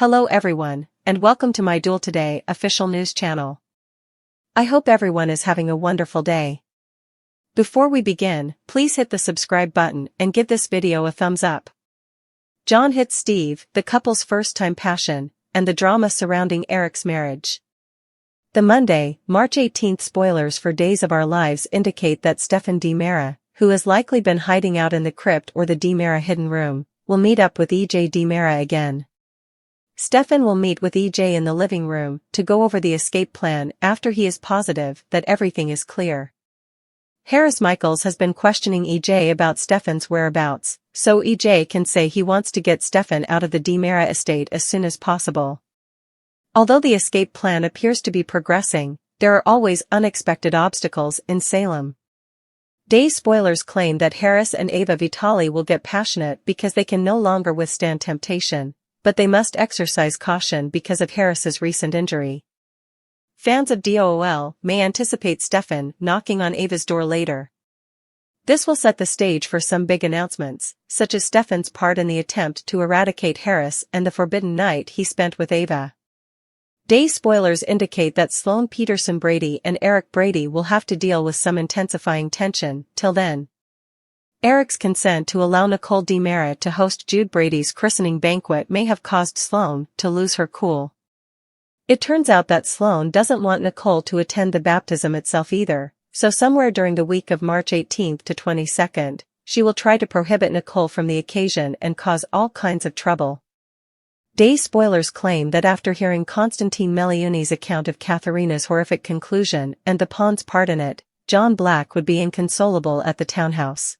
Hello everyone, and welcome to my Duel Today official news channel. I hope everyone is having a wonderful day. Before we begin, please hit the subscribe button and give this video a thumbs up. John hits Steve, the couple's first-time passion, and the drama surrounding Eric's marriage. The Monday, March 18th spoilers for Days of Our Lives indicate that Stefan DiMera, who has likely been hiding out in the crypt or the DiMera hidden room, will meet up with EJ DiMera again. Stefan will meet with EJ in the living room to go over the escape plan after he is positive that everything is clear. Harris Michaels has been questioning EJ about Stefan's whereabouts, so EJ can say he wants to get Stefan out of the DiMera estate as soon as possible. Although the escape plan appears to be progressing, there are always unexpected obstacles in Salem. Days spoilers claim that Harris and Ava Vitali will get passionate because they can no longer withstand temptation, but they must exercise caution because of Harris's recent injury. Fans of DOOL may anticipate Stefan knocking on Ava's door later. This will set the stage for some big announcements, such as Stefan's part in the attempt to eradicate Harris and the forbidden night he spent with Ava. Days spoilers indicate that Sloane Peterson Brady and Eric Brady will have to deal with some intensifying tension. Till then, Eric's consent to allow Nicole DiMera to host Jude Brady's christening banquet may have caused Sloane to lose her cool. It turns out that Sloane doesn't want Nicole to attend the baptism itself either, so somewhere during the week of March 18th to 22nd, she will try to prohibit Nicole from the occasion and cause all kinds of trouble. Days spoilers claim that after hearing Constantine Meliuni's account of Katharina's horrific conclusion and the pawn's part in it, John Black would be inconsolable at the townhouse.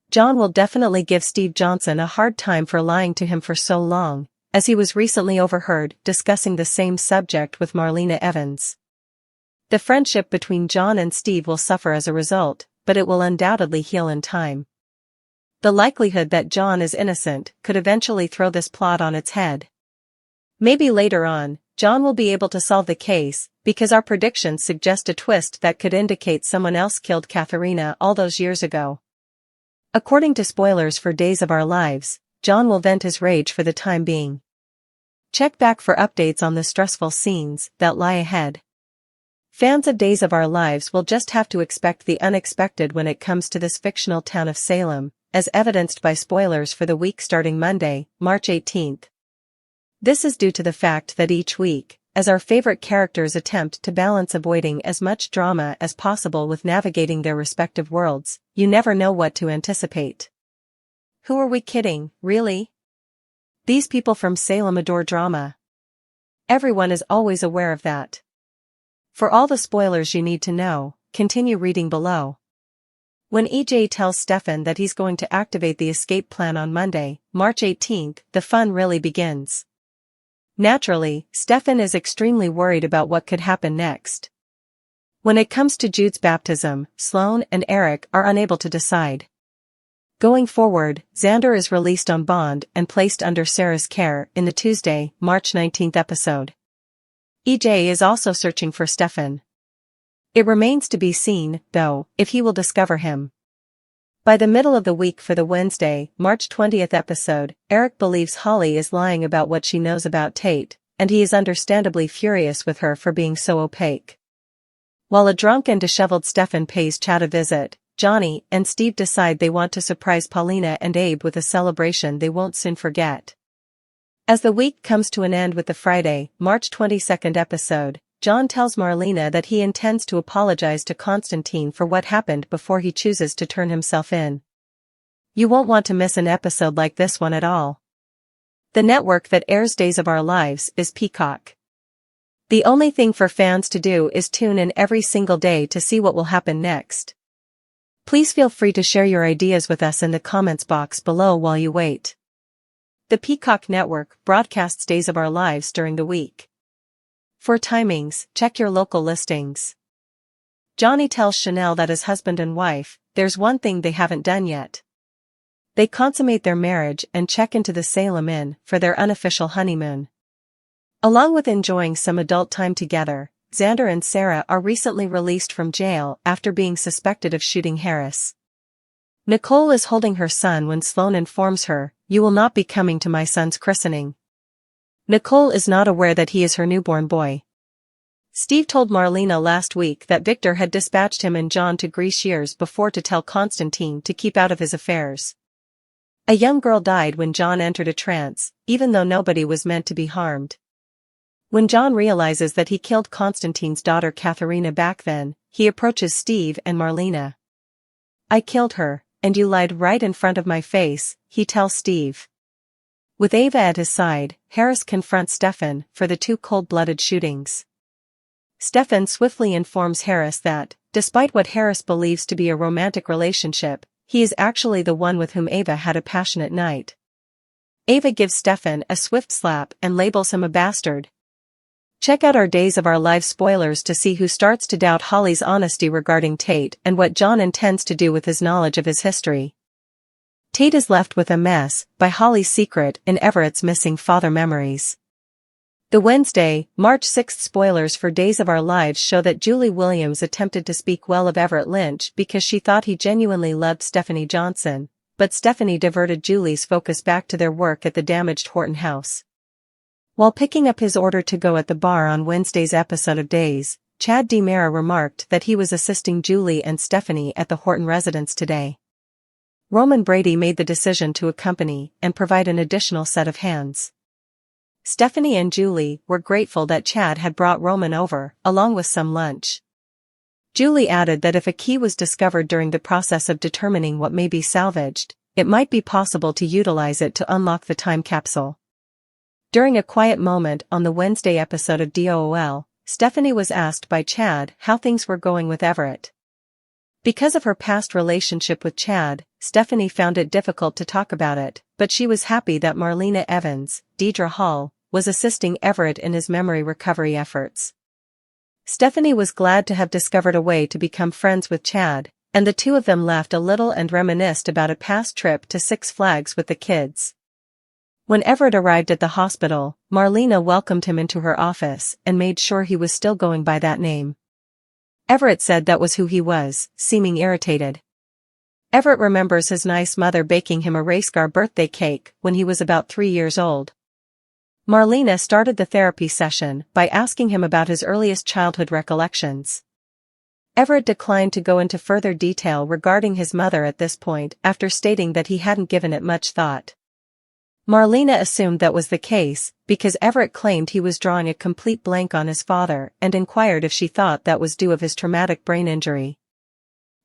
John will definitely give Steve Johnson a hard time for lying to him for so long, as he was recently overheard discussing the same subject with Marlena Evans. The friendship between John and Steve will suffer as a result, but it will undoubtedly heal in time. The likelihood that John is innocent could eventually throw this plot on its head. Maybe later on, John will be able to solve the case, because our predictions suggest a twist that could indicate someone else killed Katharina all those years ago. According to spoilers for Days of Our Lives, John will vent his rage for the time being. Check back for updates on the stressful scenes that lie ahead. Fans of Days of Our Lives will just have to expect the unexpected when it comes to this fictional town of Salem, as evidenced by spoilers for the week starting Monday, March 18th. This is due to the fact that each week, as our favorite characters attempt to balance avoiding as much drama as possible with navigating their respective worlds, you never know what to anticipate. Who are we kidding, really? These people from Salem adore drama. Everyone is always aware of that. For all the spoilers you need to know, continue reading below. When EJ tells Stefan that he's going to activate the escape plan on Monday, March 18th, the fun really begins. Naturally, Stefan is extremely worried about what could happen next. When it comes to Jude's baptism, Sloane and Eric are unable to decide. Going forward, Xander is released on bond and placed under Sarah's care in the Tuesday, March 19th episode. EJ is also searching for Stefan. It remains to be seen, though, if he will discover him. By the middle of the week for the Wednesday, March 20th episode, Eric believes Holly is lying about what she knows about Tate, and he is understandably furious with her for being so opaque. While a drunk and disheveled Stefan pays Chad a visit, Johnny and Steve decide they want to surprise Paulina and Abe with a celebration they won't soon forget. As the week comes to an end with the Friday, March 22nd episode, John tells Marlena that he intends to apologize to Constantine for what happened before he chooses to turn himself in. You won't want to miss an episode like this one at all. The network that airs Days of Our Lives is Peacock. The only thing for fans to do is tune in every single day to see what will happen next. Please feel free to share your ideas with us in the comments box below while you wait. The Peacock network broadcasts Days of Our Lives during the week. For timings, check your local listings. Johnny tells Chanel that as husband and wife, there's one thing they haven't done yet. They consummate their marriage and check into the Salem Inn for their unofficial honeymoon. Along with enjoying some adult time together, Xander and Sarah are recently released from jail after being suspected of shooting Harris. Nicole is holding her son when Sloane informs her, "You will not be coming to my son's christening." Nicole is not aware that he is her newborn boy. Steve told Marlena last week that Victor had dispatched him and John to Greece years before to tell Constantine to keep out of his affairs. A young girl died when John entered a trance, even though nobody was meant to be harmed. When John realizes that he killed Constantine's daughter Katharina back then, he approaches Steve and Marlena. "I killed her, and you lied right in front of my face," he tells Steve. With Ava at his side, Harris confronts Stefan for the two cold-blooded shootings. Stefan swiftly informs Harris that, despite what Harris believes to be a romantic relationship, he is actually the one with whom Ava had a passionate night. Ava gives Stefan a swift slap and labels him a bastard. Check out our Days of Our Lives spoilers to see who starts to doubt Holly's honesty regarding Tate and what John intends to do with his knowledge of his history. Tate is left with a mess by Holly's secret in Everett's missing father memories. The Wednesday, March 6 spoilers for Days of Our Lives show that Julie Williams attempted to speak well of Everett Lynch because she thought he genuinely loved Stephanie Johnson, but Stephanie diverted Julie's focus back to their work at the damaged Horton house. While picking up his order to go at the bar on Wednesday's episode of Days, Chad DiMera remarked that he was assisting Julie and Stephanie at the Horton residence today. Roman Brady made the decision to accompany and provide an additional set of hands. Stephanie and Julie were grateful that Chad had brought Roman over, along with some lunch. Julie added that if a key was discovered during the process of determining what may be salvaged, it might be possible to utilize it to unlock the time capsule. During a quiet moment on the Wednesday episode of DOOL, Stephanie was asked by Chad how things were going with Everett. Because of her past relationship with Chad, Stephanie found it difficult to talk about it, but she was happy that Marlena Evans, Deidre Hall, was assisting Everett in his memory recovery efforts. Stephanie was glad to have discovered a way to become friends with Chad, and the two of them laughed a little and reminisced about a past trip to Six Flags with the kids. When Everett arrived at the hospital, Marlena welcomed him into her office and made sure he was still going by that name. Everett said that was who he was, seeming irritated. Everett remembers his nice mother baking him a racecar birthday cake when he was about 3 years old. Marlena started the therapy session by asking him about his earliest childhood recollections. Everett declined to go into further detail regarding his mother at this point after stating that he hadn't given it much thought. Marlena assumed that was the case, because Everett claimed he was drawing a complete blank on his father and inquired if she thought that was due of his traumatic brain injury.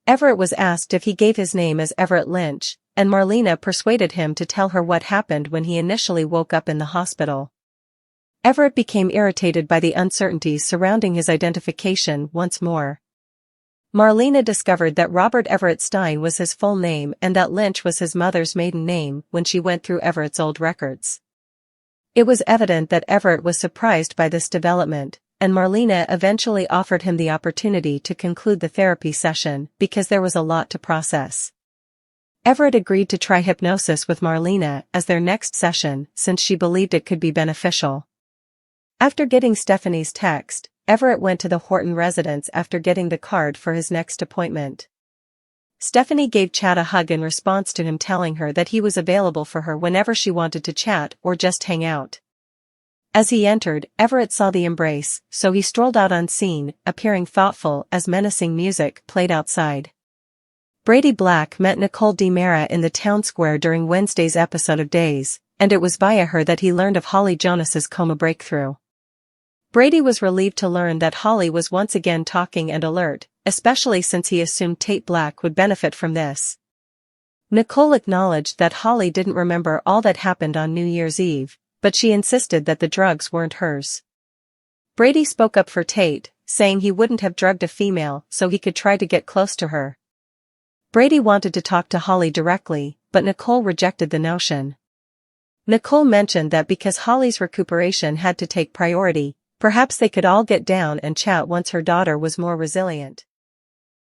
Everett was asked if he gave his name as Everett Lynch, and Marlena persuaded him to tell her what happened when he initially woke up in the hospital. Everett became irritated by the uncertainties surrounding his identification once more. Marlena discovered that Robert Everett Stein was his full name and that Lynch was his mother's maiden name when she went through Everett's old records. It was evident that Everett was surprised by this development, and Marlena eventually offered him the opportunity to conclude the therapy session because there was a lot to process. Everett agreed to try hypnosis with Marlena as their next session since she believed it could be beneficial. After getting Stephanie's text, Everett went to the Horton residence after getting the card for his next appointment. Stephanie gave Chad a hug in response to him telling her that he was available for her whenever she wanted to chat or just hang out. As he entered, Everett saw the embrace, so he strolled out unseen, appearing thoughtful as menacing music played outside. Brady Black met Nicole DiMera in the town square during Wednesday's episode of Days, and it was via her that he learned of Holly Jonas's coma breakthrough. Brady was relieved to learn that Holly was once again talking and alert, especially since he assumed Tate Black would benefit from this. Nicole acknowledged that Holly didn't remember all that happened on New Year's Eve, but she insisted that the drugs weren't hers. Brady spoke up for Tate, saying he wouldn't have drugged a female so he could try to get close to her. Brady wanted to talk to Holly directly, but Nicole rejected the notion. Nicole mentioned that because Holly's recuperation had to take priority, perhaps they could all get down and chat once her daughter was more resilient.